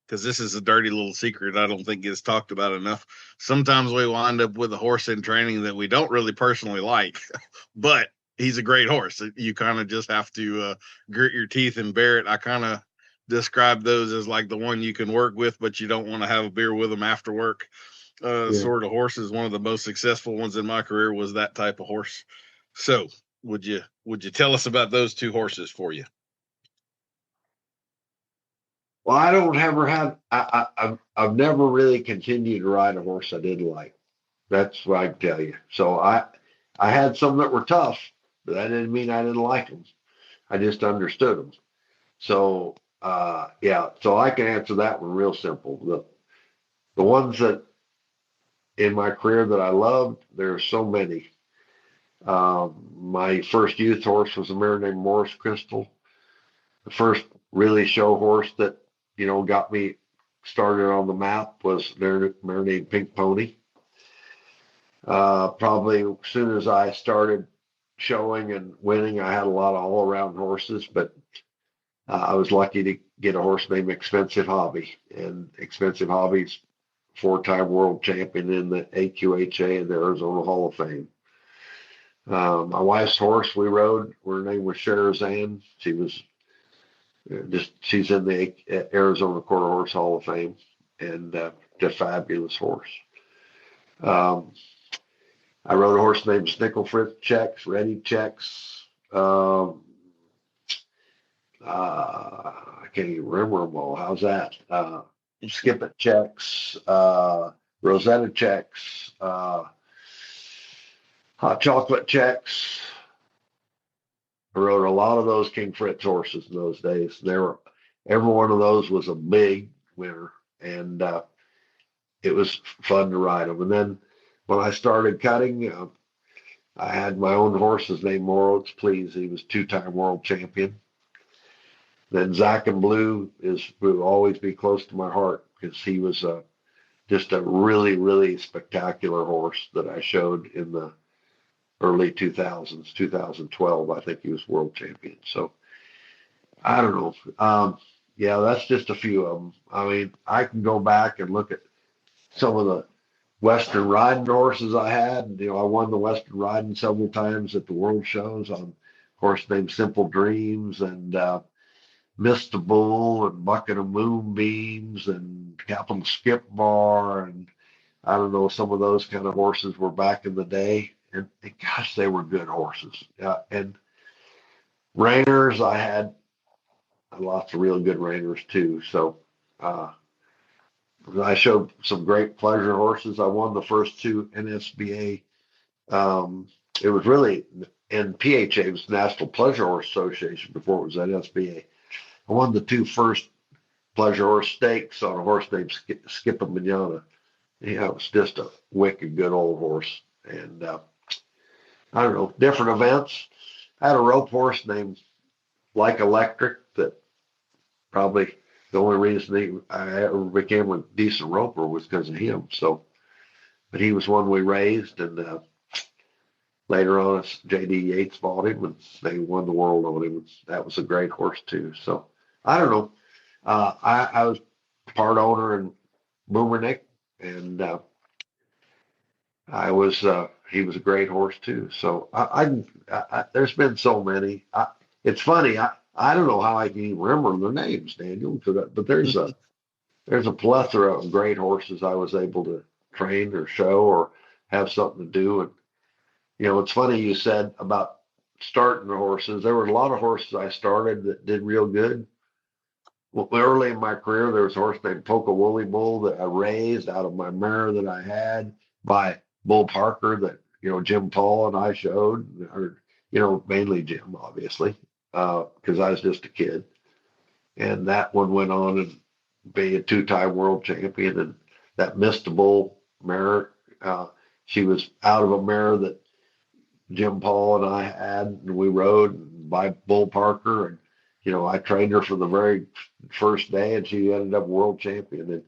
because this is a dirty little secret I don't think gets talked about enough. Sometimes we wind up with a horse in training that we don't really personally like, but he's a great horse. You kind of just have to grit your teeth and bear it. I kind of describe those as like the one you can work with, but you don't want to have a beer with them after work. Yeah. Sort of horses. One of the most successful ones in my career was that type of horse. So, would you tell us about those two horses for you? Well, I don't ever have. I've never really continued to ride a horse I didn't like. That's what I can tell you. So I had some that were tough, but that didn't mean I didn't like them. I just understood them. So yeah. So I can answer that one real simple. The ones that in my career that I loved, there are so many. My first youth horse was a mare named Morris Crystal. The first really show horse that got me started on the map was a mare named Pink Pony. Probably as soon as I started showing and winning, I had a lot of all-around horses, but I was lucky to get a horse named Expensive Hobby, and Expensive Hobby's four-time world champion in the AQHA and the Arizona Hall of Fame. My wife's horse we rode, her name was Sherazan. She's in the Arizona Quarter Horse Hall of Fame, and just fabulous horse. I rode a horse named Snickle Fritz Checks, Ready Checks. I can't even remember them all. How's that? Skip It Checks, Rosetta Checks, Hot Chocolate Checks. I rode a lot of those King Fritz horses in those days. Every one of those was a big winner, and it was fun to ride them. And then when I started cutting, I had my own horses named More Oats Please. He was two-time world champion. Then Zach and Blue will always be close to my heart because he was just a really, really spectacular horse that I showed in the early 2000s, 2012. I think he was world champion. So I don't know. Yeah, that's just a few of them. I mean, I can go back and look at some of the Western riding horses I had. I won the Western riding several times at the world shows on a horse named Simple Dreams and Mr. Bull and Bucket of Moonbeams and Capital Skip Bar. And I don't know, some of those kind of horses were back in the day. And gosh, they were good horses. And reiners, I had lots of real good reiners too. So I showed some great pleasure horses. I won the first two NSBA. It was really in PHA, it was National Pleasure Horse Association before it was NSBA. I won the two first pleasure horse stakes on a horse named Skip and Manana. Yeah, it was just a wicked good old horse. And I don't know, different events. I had a rope horse named Like Electric that probably the only reason I ever became a decent roper was because of him. So, but he was one we raised, and later on, J.D. Yates bought him, and they won the world on him. That was a great horse too. So, I don't know. I was part owner in Boomernick, and he was a great horse too. So there's been so many. It's funny. I don't know how I can even remember their names, Daniel, but there's a plethora of great horses I was able to train or show or have something to do. And it's funny you said about starting the horses. There were a lot of horses I started that did real good. Well, early in my career, there was a horse named Polka Woolly Bull that I raised out of my mare that I had by Bull Parker that, Jim Paul and I showed, or, mainly Jim, obviously, because I was just a kid. And that one went on and be a two-time world champion. And that Missed the Bull mare, she was out of a mare that Jim Paul and I had, and we rode by Bull Parker. And, I trained her for the very first day, and she ended up world champion. And,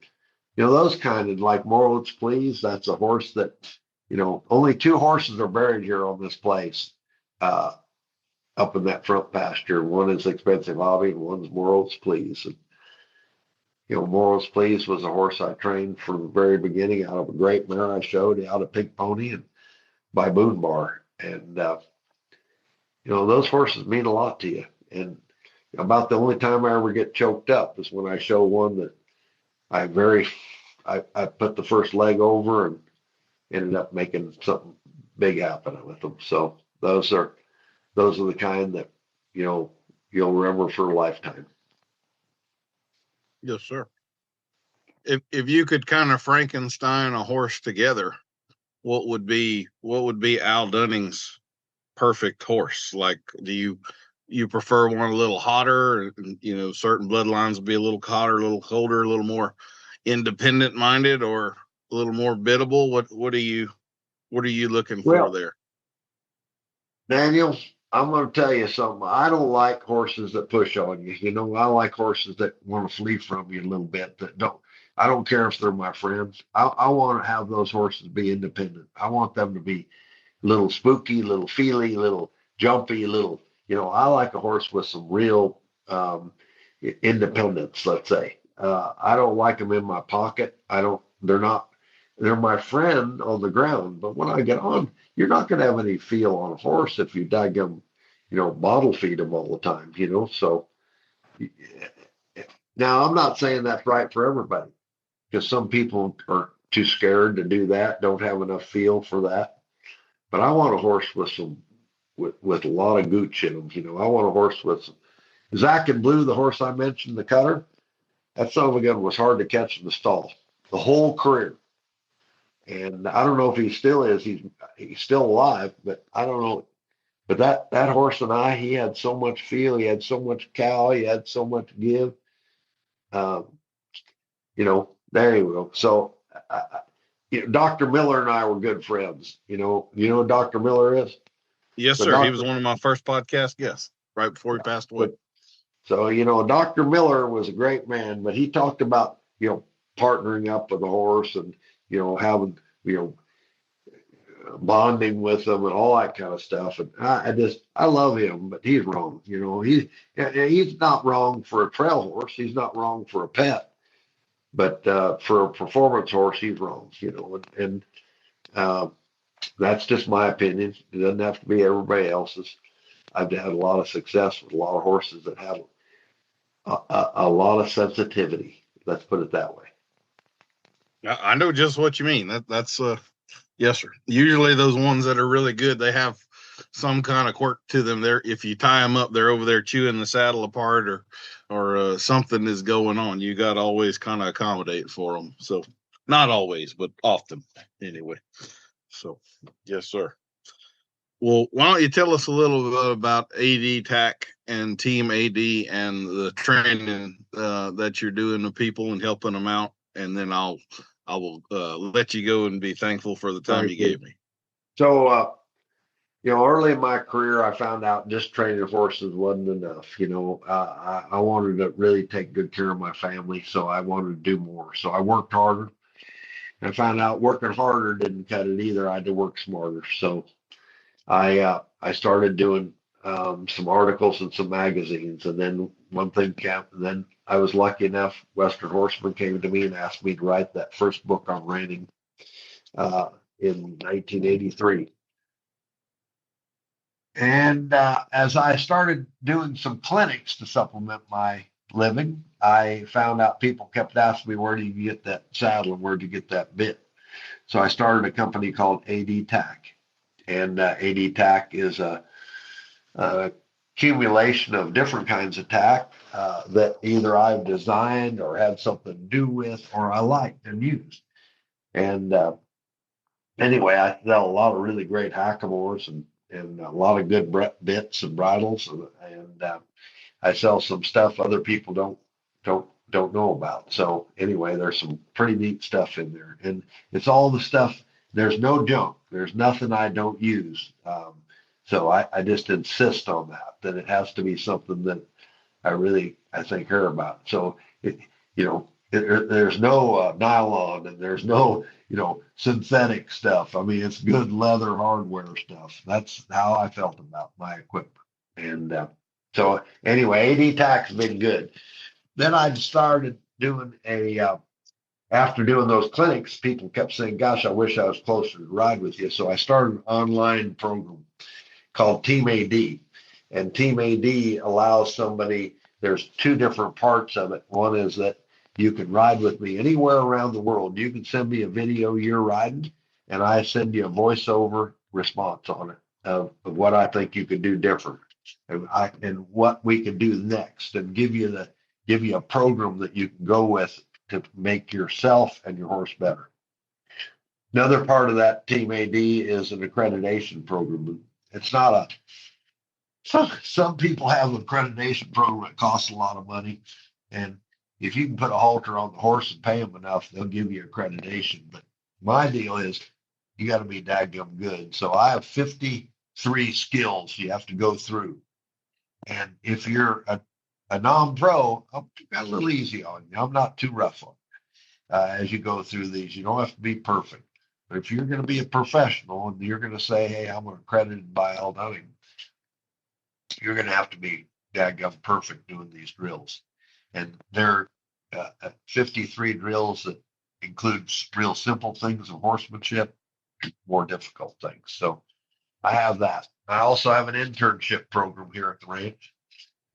those kind of like Morowitz Please, that's a horse that, only two horses are buried here on this place, up in that front pasture. One is Expensive Hobby, and one's Morowitz Please. And, Morowitz Please was a horse I trained from the very beginning out of a great mare I showed out of Pink Pony and by Moon Bar. And, those horses mean a lot to you. And about the only time I ever get choked up is when I show one that I put the first leg over and ended up making something big happen with them. So those are the kind that, you'll remember for a lifetime. Yes, sir. If you could kind of Frankenstein a horse together, what would be Al Dunning's perfect horse? Like, do you prefer one a little hotter? And, certain bloodlines will be a little hotter, a little colder, a little more independent minded, or a little more biddable. What are you looking for there? Daniel, I'm going to tell you something. I don't like horses that push on you. I like horses that want to flee from you a little bit. I don't care if they're my friends. I want to have those horses be independent. I want them to be a little spooky, little feely, little jumpy, little. I like a horse with some real independence. Let's say. I don't like them in my pocket. They're my friend on the ground, but when I get on, you're not going to have any feel on a horse if you daggum, bottle feed them all the time, So now I'm not saying that's right for everybody, because some people are too scared to do that, don't have enough feel for that. But I want a horse with a lot of gooch in them. I want a horse with some. Zach and Blue, the horse I mentioned, the cutter, that son of a gun was hard to catch in the stall the whole career. And I don't know if he still is. He's still alive, but I don't know. But that horse and he had so much feel. He had so much cow. He had so much give. There you go. So, Dr. Miller and I were good friends. You know who Dr. Miller is? Yes, sir. He was one of my first podcast guests right before he passed away. So, Dr. Miller was a great man, but he talked about, partnering up with a horse and, having, bonding with them and all that kind of stuff. And I love him, but he's wrong. He's not wrong for a trail horse. He's not wrong for a pet, but for a performance horse, he's wrong, and that's just my opinion. It doesn't have to be everybody else's. I've had a lot of success with a lot of horses that have a lot of sensitivity. Let's put it that way. I know just what you mean. That's yes, sir. Usually those ones that are really good, they have some kind of quirk to them. If you tie them up, they're over there chewing the saddle apart, or something is going on. You got to always kind of accommodate for them. So not always, but often anyway. So yes, sir. Well, why don't you tell us a little bit about AD TAC and Team AD and the training that you're doing with people and helping them out, and then I will let you go and be thankful for the time you gave me. So, early in my career, I found out just training horses wasn't enough. I wanted to really take good care of my family, so I wanted to do more. So I worked harder. I found out working harder didn't cut it either. I had to work smarter. So I started doing some articles in some magazines, and then one thing kept, and then I was lucky enough, Western Horseman came to me and asked me to write that first book on reining in 1983. And as I started doing some clinics to supplement my living, I found out people kept asking me, where do you get that saddle and where do you get that bit? So I started a company called AD-TAC. And AD-TAC is a accumulation of different kinds of tack that either I've designed or had something to do with or I liked and used. And anyway, I sell a lot of really great hackamores and a lot of good bits and bridles, and I sell some stuff other people don't know about. So anyway, there's some pretty neat stuff in there, and it's all the stuff. There's no junk. There's nothing I don't use. So I just insist on that it has to be something that I think care about. So there's no nylon and there's no synthetic stuff. I mean, it's good leather hardware stuff. That's how I felt about my equipment. And so anyway, AD-TAC's been good. Then I started doing after doing those clinics, people kept saying, gosh, I wish I was closer to ride with you. So I started an online program called Team AD. And Team AD allows somebody, there's two different parts of it. One is that you can ride with me anywhere around the world. You can send me a video you're riding, and I send you a voiceover response on it of what I think you could do different and what we can do next, and give you a program that you can go with to make yourself and your horse better. Another part of that Team AD is an accreditation program. It's not some people have an accreditation program that costs a lot of money, and if you can put a halter on the horse and pay them enough, they'll give you accreditation. But my deal is you got to be dadgum good. So I have 53 skills you have to go through. And if you're a non-pro, I've got a little easy on you. I'm not too rough on you as you go through these. You don't have to be perfect. But if you're going to be a professional and you're going to say, hey, I'm accredited by Al Dunning, you're going to have to be dadgum perfect doing these drills. And they're 53 drills that includes real simple things of horsemanship, more difficult things. So I have that. I also have an internship program here at the ranch,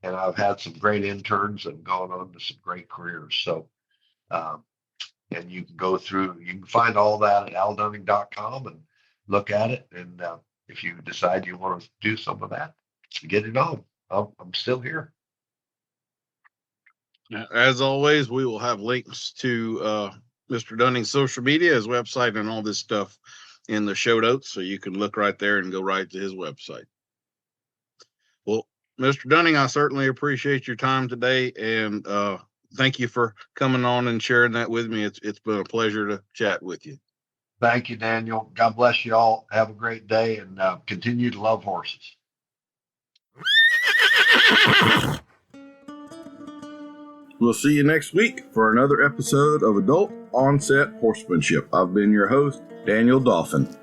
and I've had some great interns and gone on to some great careers. So, and you can find all that at aldunning.com and look at it. And if you decide you want to do some of that, get it on. I'm still here. As always, we will have links to Mr. Dunning's social media, his website, and all this stuff in the show notes, so you can look right there and go right to his website. Well, Mr. Dunning, I certainly appreciate your time today, and thank you for coming on and sharing that with me. It's been a pleasure to chat with you. Thank you, Daniel. God bless you all. Have a great day, and continue to love horses. We'll see you next week for another episode of Adult Onset Horsemanship. I've been your host, Daniel Dolphin.